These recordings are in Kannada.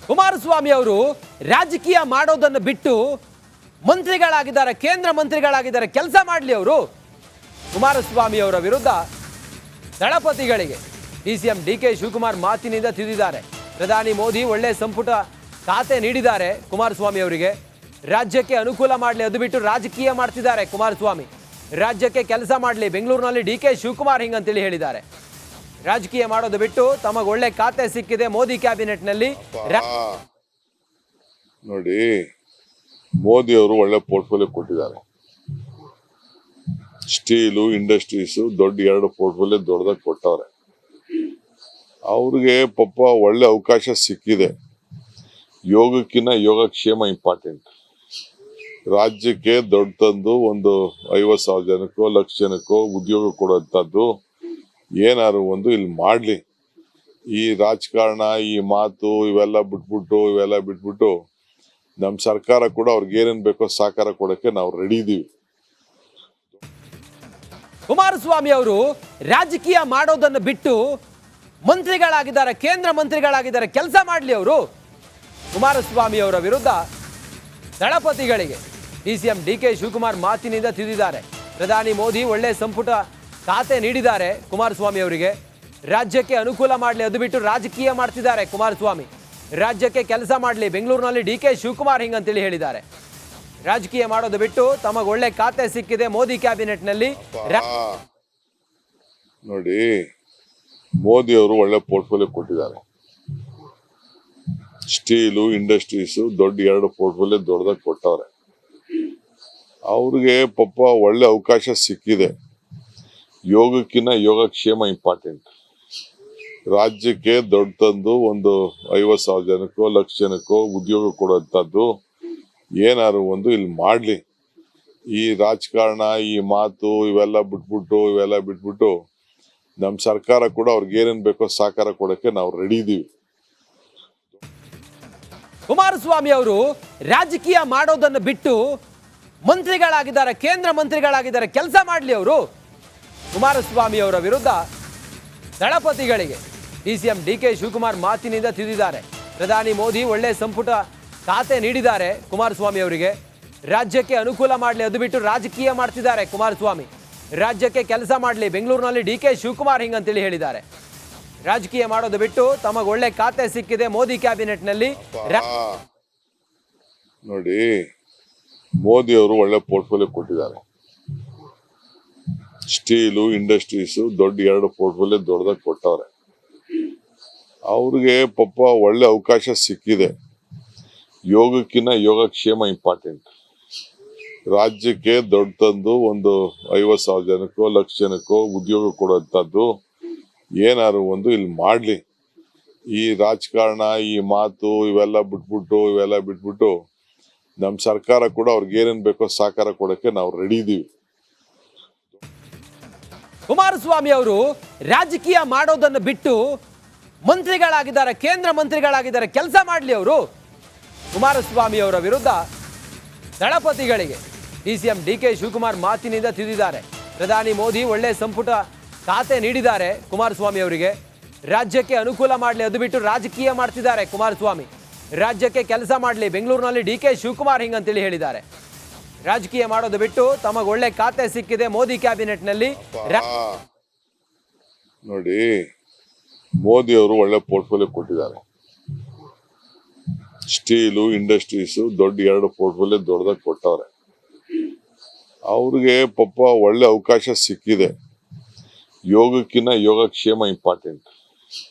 ಕುಮಾರಸ್ವಾಮಿ ಅವರು ರಾಜಕೀಯ ಮಾಡೋದನ್ನು ಬಿಟ್ಟು ಮಂತ್ರಿಗಳಾಗಿದ್ದಾರೆ, ಕೇಂದ್ರ ಮಂತ್ರಿಗಳಾಗಿದ್ದಾರೆ, ಕೆಲಸ ಮಾಡಲಿ ಅವರು. ಕುಮಾರಸ್ವಾಮಿ ಅವರ ವಿರುದ್ಧ ದಳಪತಿಗಳಿಗೆ ಡಿಸಿಎಂ ಡಿಕೆ ಶಿವಕುಮಾರ್ ಮಾತಿನಿಂದ ತಿದ್ದಿದ್ದಾರೆ. ಪ್ರಧಾನಿ ಮೋದಿ ಒಳ್ಳೆ ಸಂಪುಟ ಖಾತೆ ನೀಡಿದ್ದಾರೆ ಕುಮಾರಸ್ವಾಮಿ ಅವರಿಗೆ. ರಾಜ್ಯಕ್ಕೆ ಅನುಕೂಲ ಮಾಡಲಿ, ಅದು ಬಿಟ್ಟು ರಾಜಕೀಯ ಮಾಡ್ತಿದ್ದಾರೆ ಕುಮಾರಸ್ವಾಮಿ. ರಾಜ್ಯಕ್ಕೆ ಕೆಲಸ ಮಾಡಲಿ, ಬೆಂಗಳೂರಿನಲ್ಲಿ ಡಿಕೆ ಶಿವಕುಮಾರ್ ಹಿಂಗಂತೇಳಿ ಹೇಳಿದ್ದಾರೆ. ರಾಜಕೀಯ ಮಾಡೋದು ಬಿಟ್ಟು ತಮಗೆ ಒಳ್ಳೆ ಖಾತೆ ಸಿಕ್ಕಿದೆ ಮೋದಿ ಕ್ಯಾಬಿನೆಟ್ನಲ್ಲಿ. ನೋಡಿ, ಮೋದಿ ಅವರು ಒಳ್ಳೆ ಪೋರ್ಟ್ಫೋಲಿಯೋ ಕೊಟ್ಟಿದ್ದಾರೆ. ಸ್ಟೀಲು, ಇಂಡಸ್ಟ್ರೀಸ್ ದೊಡ್ಡ 2 ಪೋರ್ಟ್ಫೋಲಿಯೋ ದೊಡ್ಡದಾಗಿ ಕೊಟ್ಟವ್ರೆ. ಅವ್ರಿಗೆ ಪಾಪ ಒಳ್ಳೆ ಅವಕಾಶ ಸಿಕ್ಕಿದೆ. ಯೋಗಕ್ಕಿಂತ ಯೋಗಕ್ಷೇಮ ಇಂಪಾರ್ಟೆಂಟ್. ರಾಜ್ಯಕ್ಕೆ ದೊಡ್ಡ ತಂದು ಒಂದು 50,000 ಜನಕ್ಕೋ 1,00,000 ಜನಕ್ಕೋ ಉದ್ಯೋಗ ಕೊಡುವಂತದ್ದು ಏನಾರು ಒಂದು ಇಲ್ಲಿ ಮಾಡ್ಲಿ. ಈ ರಾಜಕಾರಣ, ಈ ಮಾತು ಇವೆಲ್ಲ ಬಿಟ್ಬಿಟ್ಟು ನಮ್ ಸರ್ಕಾರ ಕೂಡ ಅವ್ರಿಗೆ ಏನೇನ್ ಬೇಕೋ ಸಹಕಾರ ಕೊಡಕ್ಕೆ ನಾವು ರೆಡಿ ಇದೀವಿ. ಕುಮಾರಸ್ವಾಮಿ ಅವರು ರಾಜಕೀಯ ಮಾಡೋದನ್ನು ಬಿಟ್ಟು ಮಂತ್ರಿಗಳಾಗಿದ್ದಾರೆ, ಕೇಂದ್ರ ಮಂತ್ರಿಗಳಾಗಿದ್ದಾರೆ, ಕೆಲಸ ಮಾಡಲಿ ಅವರು. ಕುಮಾರಸ್ವಾಮಿ ಅವರ ವಿರುದ್ಧ ದಳಪತಿಗಳಿಗೆ ಡಿಸಿಎಂ ಡಿಕೆ ಶಿವಕುಮಾರ್ ಮಾತಿನಿಂದ ತಿದ್ದಿದ್ದಾರೆ. ಪ್ರಧಾನಿ ಮೋದಿ ಒಳ್ಳೆ ಸಂಪುಟ ಖಾತೆ ನೀಡಿದ್ದಾರೆ ಕುಮಾರಸ್ವಾಮಿ ಅವರಿಗೆ. ರಾಜ್ಯಕ್ಕೆ ಅನುಕೂಲ ಮಾಡಲಿ, ಅದು ಬಿಟ್ಟು ರಾಜಕೀಯ ಮಾಡ್ತಿದ್ದಾರೆ ಕುಮಾರಸ್ವಾಮಿ. ರಾಜ್ಯಕ್ಕೆ ಕೆಲಸ ಮಾಡಲಿ, ಬೆಂಗಳೂರಿನಲ್ಲಿ ಡಿಕೆ ಶಿವಕುಮಾರ್ ಹಿಂಗಂತೇಳಿ ಹೇಳಿದ್ದಾರೆ. ರಾಜಕೀಯ ಮಾಡೋದು ಬಿಟ್ಟು ತಮಗೆ ಒಳ್ಳೆ ಖಾತೆ ಸಿಕ್ಕಿದೆ ಮೋದಿ ಕ್ಯಾಬಿನೆಟ್ನಲ್ಲಿ. ನೋಡಿ, ಮೋದಿ ಅವರು ಒಳ್ಳೆ ಪೋರ್ಟ್ಫೋಲಿಯೋ ಕೊಟ್ಟಿದ್ದಾರೆ. ಸ್ಟೀಲು, ಇಂಡಸ್ಟ್ರೀಸ್ ದೊಡ್ಡ 2 ಪೋರ್ಟ್ಫೋಲಿಯೋ ದೊಡ್ಡದಾಗಿ ಕೊಟ್ಟವ್ರೆ. ಅವ್ರಿಗೆ ಪಾಪ ಒಳ್ಳೆ ಅವಕಾಶ ಸಿಕ್ಕಿದೆ. ಯೋಗಕ್ಕಿಂತ ಯೋಗಕ್ಷೇಮ ಇಂಪಾರ್ಟೆಂಟ್. ರಾಜ್ಯಕ್ಕೆ ದೊಡ್ಡ ತಂದು ಒಂದು 50,000 ಜನಕ್ಕೋ 1,00,000 ಜನಕ್ಕೋ ಉದ್ಯೋಗ ಕೊಡುವಂತದ್ದು ಏನಾರು ಒಂದು ಇಲ್ಲಿ ಮಾಡ್ಲಿ. ಈ ರಾಜಕಾರಣ, ಈ ಮಾತು ಇವೆಲ್ಲ ಬಿಟ್ಬಿಟ್ಟು ನಮ್ ಸರ್ಕಾರ ಕೂಡ ಅವ್ರಿಗೆ ಏನೇನ್ ಬೇಕೋ ಸಹಕಾರ ಕೊಡಕ್ಕೆ ನಾವು ರೆಡಿ ಇದೀವಿ. ಕುಮಾರಸ್ವಾಮಿ ಅವರು ರಾಜಕೀಯ ಮಾಡೋದನ್ನು ಬಿಟ್ಟು ಮಂತ್ರಿಗಳಾಗಿದ್ದಾರೆ, ಕೇಂದ್ರ ಮಂತ್ರಿಗಳಾಗಿದ್ದಾರೆ, ಕೆಲಸ ಮಾಡಲಿ ಅವರು. ಕುಮಾರಸ್ವಾಮಿ ಅವರ ವಿರುದ್ಧ ದಳಪತಿಗಳಿಗೆ ಡಿಸಿಎಂ ಡಿಕೆ ಶಿವಕುಮಾರ್ ಮಾತಿನಿಂದ ತಿದ್ದಿದ್ದಾರೆ. ಪ್ರಧಾನಿ ಮೋದಿ ಒಳ್ಳೆ ಸಂಪುಟ ಖಾತೆ ನೀಡಿದ್ದಾರೆ ಕುಮಾರಸ್ವಾಮಿ ಅವರಿಗೆ. ರಾಜ್ಯಕ್ಕೆ ಅನುಕೂಲ ಮಾಡಲಿ, ಅದು ಬಿಟ್ಟು ರಾಜಕೀಯ ಮಾಡ್ತಿದ್ದಾರೆ ಕುಮಾರಸ್ವಾಮಿ. ರಾಜ್ಯಕ್ಕೆ ಕೆಲಸ ಮಾಡಲಿ, ಬೆಂಗಳೂರಿನಲ್ಲಿ ಡಿಕೆ ಶಿವಕುಮಾರ್ ಹಿಂಗಂತೇಳಿ ಹೇಳಿದ್ದಾರೆ. ರಾಜಕೀಯ ಮಾಡೋದು ಬಿಟ್ಟು ತಮಗೆ ಒಳ್ಳೆ ಖಾತೆ ಸಿಕ್ಕಿದೆ ಮೋದಿ ಕ್ಯಾಬಿನೆಟ್ನಲ್ಲಿ. ನೋಡಿ, ಮೋದಿ ಅವರು ಒಳ್ಳೆ ಪೋರ್ಟ್ಫೋಲಿಯೋ ಕೊಟ್ಟಿದ್ದಾರೆ. ಸ್ಟೀಲು, ಇಂಡಸ್ಟ್ರೀಸ್ ದೊಡ್ಡ 2 ಪೋರ್ಟ್ಫೋಲಿಯೋ ದೊಡ್ಡದಾಗಿ ಕೊಟ್ಟವ್ರೆ. ಅವ್ರಿಗೆ ಪಾಪ ಒಳ್ಳೆ ಅವಕಾಶ ಸಿಕ್ಕಿದೆ. ಯೋಗಕ್ಕಿಂತ ಯೋಗಕ್ಷೇಮ ಇಂಪಾರ್ಟೆಂಟ್. ರಾಜ್ಯಕ್ಕೆ ದೊಡ್ಡ ತಂದು ಒಂದು 50,000 ಜನಕ್ಕೋ 1,00,000 ಜನಕ್ಕೋ ಉದ್ಯೋಗ ಕೊಡುವಂತದ್ದು ಏನಾರು ಒಂದು ಇಲ್ಲಿ ಮಾಡ್ಲಿ. ಈ ರಾಜಕಾರಣ, ಈ ಮಾತು ಇವೆಲ್ಲ ಬಿಟ್ಬಿಟ್ಟು ನಮ್ ಸರ್ಕಾರ ಕೂಡ ಅವ್ರಿಗೆ ಏನೇನ್ ಬೇಕೋ ಸಹಕಾರ ಕೊಡಕ್ಕೆ ನಾವು ರೆಡಿ ಇದೀವಿ. ಕುಮಾರಸ್ವಾಮಿ ಅವರು ರಾಜಕೀಯ ಮಾಡೋದನ್ನು ಬಿಟ್ಟು ಮಂತ್ರಿಗಳಾಗಿದ್ದಾರೆ, ಕೇಂದ್ರ ಮಂತ್ರಿಗಳಾಗಿದ್ದಾರೆ, ಕೆಲಸ ಮಾಡಲಿ ಅವರು. ಕುಮಾರಸ್ವಾಮಿ ಅವರ ವಿರುದ್ಧ ದಳಪತಿಗಳಿಗೆ ಡಿಸಿಎಂ ಡಿಕೆ ಶಿವಕುಮಾರ್ ಮಾತಿನಿಂದ ತಿದ್ದಿದ್ದಾರೆ. ಪ್ರಧಾನಿ ಮೋದಿ ಒಳ್ಳೆ ಸಂಪುಟ ಖಾತೆ ನೀಡಿದ್ದಾರೆ ಕುಮಾರಸ್ವಾಮಿ ಅವರಿಗೆ. ರಾಜ್ಯಕ್ಕೆ ಅನುಕೂಲ ಮಾಡಲಿ, ಅದು ಬಿಟ್ಟು ರಾಜಕೀಯ ಮಾಡ್ತಿದ್ದಾರೆ ಕುಮಾರಸ್ವಾಮಿ. ರಾಜ್ಯಕ್ಕೆ ಕೆಲಸ ಮಾಡಲಿ, ಬೆಂಗಳೂರಿನಲ್ಲಿ ಡಿಕೆ ಶಿವಕುಮಾರ್ ಹಿಂಗಂತೇಳಿ ಹೇಳಿದ್ದಾರೆ. ರಾಜಕೀಯ ಮಾಡೋದು ಬಿಟ್ಟು ತಮಗೆ ಒಳ್ಳೆ ಖಾತೆ ಸಿಕ್ಕಿದೆ ಮೋದಿ ಕ್ಯಾಬಿನೆಟ್ನಲ್ಲಿ. ನೋಡಿ, ಮೋದಿ ಅವರು ಒಳ್ಳೆ ಪೋರ್ಟ್ಫೋಲಿಯೋ ಕೊಟ್ಟಿದ್ದಾರೆ. ಸ್ಟೀಲು, ಇಂಡಸ್ಟ್ರೀಸ್ ದೊಡ್ಡ 2 ಪೋರ್ಟ್ಫೋಲಿಯೋ ದೊಡ್ಡದಾಗಿ ಕೊಟ್ಟವ್ರೆ. ಅವ್ರಿಗೆ ಪಾಪ ಒಳ್ಳೆ ಅವಕಾಶ ಸಿಕ್ಕಿದೆ. ಯೋಗಕ್ಕಿಂತ ಯೋಗಕ್ಷೇಮ ಇಂಪಾರ್ಟೆಂಟ್.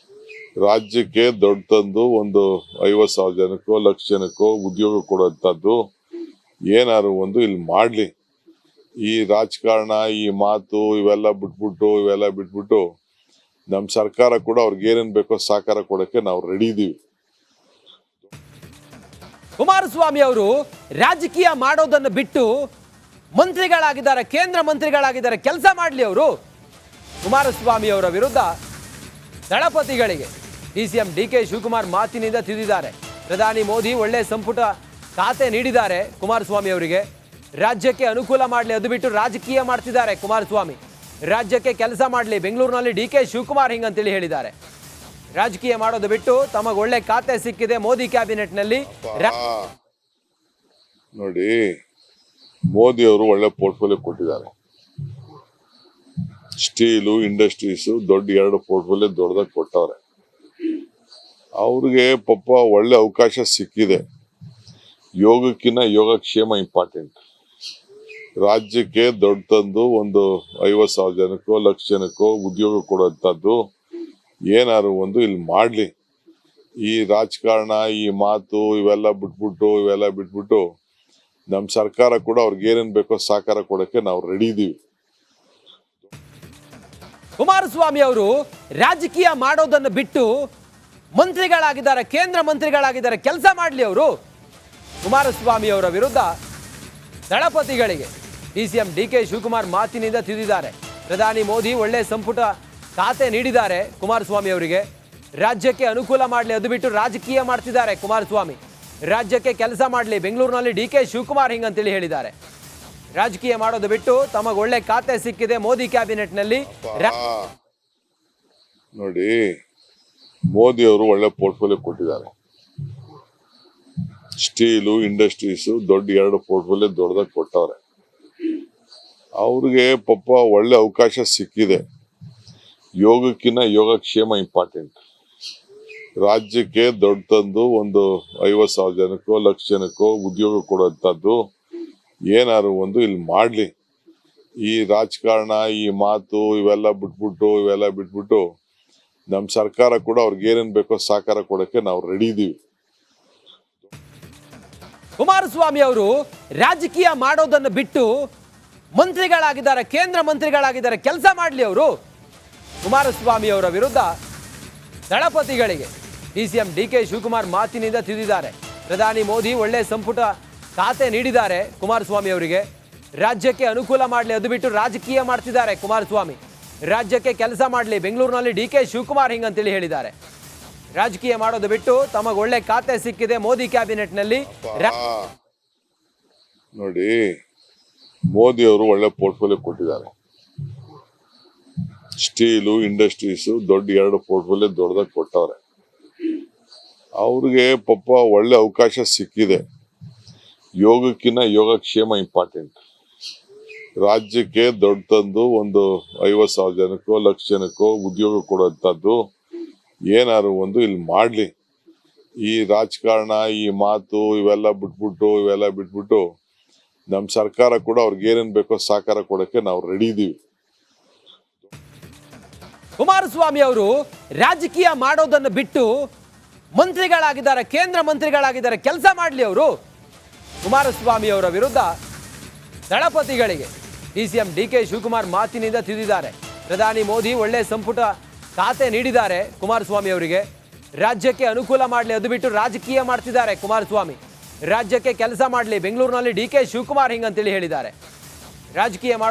ರಾಜ್ಯಕ್ಕೆ ದೊಡ್ಡ ತಂದು ಒಂದು 50,000 ಜನಕ್ಕೋ 1,00,000 ಜನಕ್ಕೋ ಉದ್ಯೋಗ ಕೊಡುವಂತದ್ದು ಏನಾರು ಒಂದು ಇಲ್ಲಿ ಮಾಡ್ಲಿ. ಈ ರಾಜಕಾರಣ, ಈ ಮಾತು ಇವೆಲ್ಲ ಬಿಟ್ಬಿಟ್ಟು ನಮ್ ಸರ್ಕಾರ ಕೂಡ ಅವ್ರಿಗೆ ಏನೇನ್ ಬೇಕೋ ಸಹಕಾರ ಕೊಡಕ್ಕೆ ನಾವು ರೆಡಿ ಇದೀವಿ. ಕುಮಾರಸ್ವಾಮಿ ಅವರು ರಾಜಕೀಯ ಮಾಡೋದನ್ನು ಬಿಟ್ಟು ಮಂತ್ರಿಗಳಾಗಿದ್ದಾರೆ, ಕೇಂದ್ರ ಮಂತ್ರಿಗಳಾಗಿದ್ದಾರೆ, ಕೆಲಸ ಮಾಡಲಿ ಅವರು. ಕುಮಾರಸ್ವಾಮಿ ಅವರ ವಿರುದ್ಧ ದಳಪತಿಗಳಿಗೆ ಡಿಸಿಎಂ ಡಿಕೆ ಶಿವಕುಮಾರ್ ಮಾತಿನಿಂದ ತಿದ್ದಿದ್ದಾರೆ. ಪ್ರಧಾನಿ ಮೋದಿ ಒಳ್ಳೆ ಸಂಪುಟ ಖಾತೆ ನೀಡಿದ್ದಾರೆ ಕುಮಾರಸ್ವಾಮಿ ಅವರಿಗೆ. ರಾಜ್ಯಕ್ಕೆ ಅನುಕೂಲ ಮಾಡಲಿ, ಅದು ಬಿಟ್ಟು ರಾಜಕೀಯ ಮಾಡ್ತಿದ್ದಾರೆ ಕುಮಾರಸ್ವಾಮಿ. ರಾಜ್ಯಕ್ಕೆ ಕೆಲಸ ಮಾಡಲಿ, ಬೆಂಗಳೂರಿನಲ್ಲಿ ಡಿಕೆ ಶಿವಕುಮಾರ್ ಹಿಂಗಂತೇಳಿ ಹೇಳಿದ್ದಾರೆ. ರಾಜಕೀಯ ಮಾಡೋದು ಬಿಟ್ಟು ತಮಗೆ ಒಳ್ಳೆ ಖಾತೆ ಸಿಕ್ಕಿದೆ ಮೋದಿ ಕ್ಯಾಬಿನೆಟ್ನಲ್ಲಿ. ನೋಡಿ, ಮೋದಿ ಅವರು ಒಳ್ಳೆ ಪೋರ್ಟ್ಫೋಲಿಯೋ ಕೊಟ್ಟಿದ್ದಾರೆ. ಸ್ಟೀಲು, ಇಂಡಸ್ಟ್ರೀಸ್ ದೊಡ್ಡ 2 ಪೋರ್ಟ್ಫೋಲಿಯೋ ದೊಡ್ಡದಾಗಿ ಕೊಟ್ಟವ್ರೆ. ಅವ್ರಿಗೆ ಪಾಪ ಒಳ್ಳೆ ಅವಕಾಶ ಸಿಕ್ಕಿದೆ. ಯೋಗಕ್ಕಿಂತ ಯೋಗಕ್ಷೇಮ ಇಂಪಾರ್ಟೆಂಟ್. ರಾಜ್ಯಕ್ಕೆ ದೊಡ್ಡ ತಂದು ಒಂದು 50,000 ಜನಕ್ಕೋ 1,00,000 ಜನಕ್ಕೋ ಉದ್ಯೋಗ ಕೊಡುವಂತದ್ದು ಏನಾದ್ರು ಒಂದು ಇಲ್ಲಿ ಮಾಡ್ಲಿ. ಈ ರಾಜಕಾರಣ, ಈ ಮಾತು ಇವೆಲ್ಲ ಬಿಟ್ಬಿಟ್ಟು ನಮ್ ಸರ್ಕಾರ ಕೂಡ ಅವ್ರಿಗೆ ಏನೇನ್ ಬೇಕೋ ಸಹಕಾರ ಕೊಡಕ್ಕೆ ನಾವು ರೆಡಿ ಇದೀವಿ. ಕುಮಾರಸ್ವಾಮಿ ಅವರು ರಾಜಕೀಯ ಮಾಡೋದನ್ನು ಬಿಟ್ಟು ಮಂತ್ರಿಗಳಾಗಿದ್ದಾರೆ, ಕೇಂದ್ರ ಮಂತ್ರಿಗಳಾಗಿದ್ದಾರೆ, ಕೆಲಸ ಮಾಡಲಿ ಅವರು. ಕುಮಾರಸ್ವಾಮಿ ಅವರ ವಿರುದ್ಧ ದಳಪತಿಗಳಿಗೆ ಡಿಸಿಎಂ ಡಿಕೆ ಶಿವಕುಮಾರ್ ಮಾತಿನಿಂದ ತಿದ್ದಿದ್ದಾರೆ. ಪ್ರಧಾನಿ ಮೋದಿ ಒಳ್ಳೆ ಸಂಪುಟ ಖಾತೆ ನೀಡಿದ್ದಾರೆ ಕುಮಾರಸ್ವಾಮಿ ಅವರಿಗೆ. ರಾಜ್ಯಕ್ಕೆ ಅನುಕೂಲ ಮಾಡಲಿ, ಅದು ಬಿಟ್ಟು ರಾಜಕೀಯ ಮಾಡ್ತಿದ್ದಾರೆ ಕುಮಾರಸ್ವಾಮಿ. ರಾಜ್ಯಕ್ಕೆ ಕೆಲಸ ಮಾಡಲಿ, ಬೆಂಗಳೂರಿನಲ್ಲಿ ಡಿಕೆ ಶಿವಕುಮಾರ್ ಹಿಂಗಂತೇಳಿ ಹೇಳಿದ್ದಾರೆ. ರಾಜಕೀಯ ಮಾಡೋದು ಬಿಟ್ಟು ತಮಗೆ ಒಳ್ಳೆ ಖಾತೆ ಸಿಕ್ಕಿದೆ ಮೋದಿ ಕ್ಯಾಬಿನೆಟ್ನಲ್ಲಿ. ನೋಡಿ, ಮೋದಿ ಅವರು ಒಳ್ಳೆ ಪೋರ್ಟ್ಫೋಲಿಯೋ ಕೊಟ್ಟಿದ್ದಾರೆ. ಸ್ಟೀಲು, ಇಂಡಸ್ಟ್ರೀಸ್ ದೊಡ್ಡ 2 ಪೋರ್ಟ್ಫೋಲಿಯೋ ದೊಡ್ಡದಾಗಿ ಕೊಟ್ಟವ್ರೆ. ಅವ್ರಿಗೆ ಪಾಪ ಒಳ್ಳೆ ಅವಕಾಶ ಸಿಕ್ಕಿದೆ. ಯೋಗಕ್ಕಿಂತ ಯೋಗಕ್ಷೇಮ ಇಂಪಾರ್ಟೆಂಟ್. ರಾಜ್ಯಕ್ಕೆ ದೊಡ್ಡ ತಂದು ಒಂದು 50,000 ಜನಕ್ಕೋ 1,00,000 ಜನಕ್ಕೋ ಉದ್ಯೋಗ ಕೊಡುವಂತದ್ದು ಏನಾದ್ರು ಒಂದು ಇಲ್ಲಿ ಮಾಡ್ಲಿ. ಈ ರಾಜಕಾರಣ, ಈ ಮಾತು ಇವೆಲ್ಲ ಬಿಟ್ಬಿಟ್ಟು ನಮ್ ಸರ್ಕಾರ ಕೂಡ ಅವ್ರಿಗೆ ಏನೇನ್ ಬೇಕೋ ಸಹಕಾರ ಕೊಡಕ್ಕೆ ನಾವು ರೆಡಿ ಇದೀವಿ. ಕುಮಾರಸ್ವಾಮಿ ಅವರು ರಾಜಕೀಯ ಮಾಡೋದನ್ನು ಬಿಟ್ಟು ಮಂತ್ರಿಗಳಾಗಿದ್ದಾರೆ, ಕೇಂದ್ರ ಮಂತ್ರಿಗಳಾಗಿದ್ದಾರೆ, ಕೆಲಸ ಮಾಡಲಿ ಅವರು. ಕುಮಾರಸ್ವಾಮಿ ಅವರ ವಿರುದ್ಧ ದಳಪತಿಗಳಿಗೆ ಡಿಸಿಎಂ ಡಿಕೆ ಶಿವಕುಮಾರ್ ಮಾತಿನಿಂದ ತಿದ್ದಿದ್ದಾರೆ. ಪ್ರಧಾನಿ ಮೋದಿ ಒಳ್ಳೆ ಸಂಪುಟ ಖಾತೆ ನೀಡಿದ್ದಾರೆ ಕುಮಾರಸ್ವಾಮಿ ಅವರಿಗೆ. ರಾಜ್ಯಕ್ಕೆ ಅನುಕೂಲ ಮಾಡಲಿ, ಅದು ಬಿಟ್ಟು ರಾಜಕೀಯ ಮಾಡ್ತಿದ್ದಾರೆ ಕುಮಾರಸ್ವಾಮಿ. ರಾಜ್ಯಕ್ಕೆ ಕೆಲಸ ಮಾಡಲಿ, ಬೆಂಗಳೂರಿನಲ್ಲಿ ಡಿಕೆ ಶಿವಕುಮಾರ್ ಹಿಂಗಂತೇಳಿ ಹೇಳಿದ್ದಾರೆ. ರಾಜಕೀಯ ಮಾಡೋದು ಬಿಟ್ಟು ತಮಗೆ ಒಳ್ಳೆ ಖಾತೆ ಸಿಕ್ಕಿದೆ ಮೋದಿ ಕ್ಯಾಬಿನೆಟ್ನಲ್ಲಿ. ನೋಡಿ, ಮೋದಿ ಅವರು ಒಳ್ಳೆ ಪೋರ್ಟ್ಫೋಲಿಯೋ ಕೊಟ್ಟಿದ್ದಾರೆ. ಸ್ಟೀಲು, ಇಂಡಸ್ಟ್ರೀಸ್ ದೊಡ್ಡ 2 ಪೋರ್ಟ್ಫೋಲಿಯೋ ದೊಡ್ಡದಾಗಿ ಕೊಟ್ಟವ್ರೆ. ಅವ್ರಿಗೆ ಪಾಪ ಒಳ್ಳೆ ಅವಕಾಶ ಸಿಕ್ಕಿದೆ. ಯೋಗಕ್ಕಿಂತ ಯೋಗಕ್ಷೇಮ ಇಂಪಾರ್ಟೆಂಟ್. ರಾಜ್ಯಕ್ಕೆ ದೊಡ್ಡ ತಂದು ಒಂದು 50,000 ಜನಕ್ಕೋ 1,00,000 ಜನಕ್ಕೋ ಉದ್ಯೋಗ ಕೊಡುವಂತದ್ದು ಏನಾದ್ರು ಒಂದು ಇಲ್ಲಿ ಮಾಡ್ಲಿ. ಈ ರಾಜಕಾರಣ, ಈ ಮಾತು ಇವೆಲ್ಲ ಬಿಟ್ಬಿಟ್ಟು ನಮ್ ಸರ್ಕಾರ ಕೂಡ ಅವ್ರಿಗೆ ಏನೇನ್ ಬೇಕೋ ಸಹಕಾರ ಕೊಡಕ್ಕೆ ನಾವು ರೆಡಿ ಇದೀವಿ. ಕುಮಾರಸ್ವಾಮಿ ಅವರು ರಾಜಕೀಯ ಮಾಡೋದನ್ನು ಬಿಟ್ಟು ಮಂತ್ರಿಗಳಾಗಿದ್ದಾರೆ, ಕೇಂದ್ರ ಮಂತ್ರಿಗಳಾಗಿದ್ದಾರೆ, ಕೆಲಸ ಮಾಡಲಿ ಅವರು. ಕುಮಾರಸ್ವಾಮಿ ಅವರ ವಿರುದ್ಧ ದಳಪತಿಗಳಿಗೆ ಡಿಸಿಎಂ ಡಿಕೆ ಶಿವಕುಮಾರ್ ಮಾತಿನಿಂದ ತಿದ್ದಿದ್ದಾರೆ. ಪ್ರಧಾನಿ ಮೋದಿ ಒಳ್ಳೆ ಸಂಪುಟ ಖಾತೆ ನೀಡಿದ್ದಾರೆ ಕುಮಾರಸ್ವಾಮಿ ಅವರಿಗೆ. ರಾಜ್ಯಕ್ಕೆ ಅನುಕೂಲ ಮಾಡಲಿ, ಅದು ಬಿಟ್ಟು ರಾಜಕೀಯ ಮಾಡ್ತಿದ್ದಾರೆ ಕುಮಾರಸ್ವಾಮಿ. ರಾಜ್ಯಕ್ಕೆ ಕೆಲಸ ಮಾಡಲಿ, ಬೆಂಗಳೂರಿನಲ್ಲಿ ಡಿಕೆ ಶಿವಕುಮಾರ್ ಹಿಂಗಂತೇಳಿ ಹೇಳಿದ್ದಾರೆ. ರಾಜಕೀಯ ಮಾಡೋದು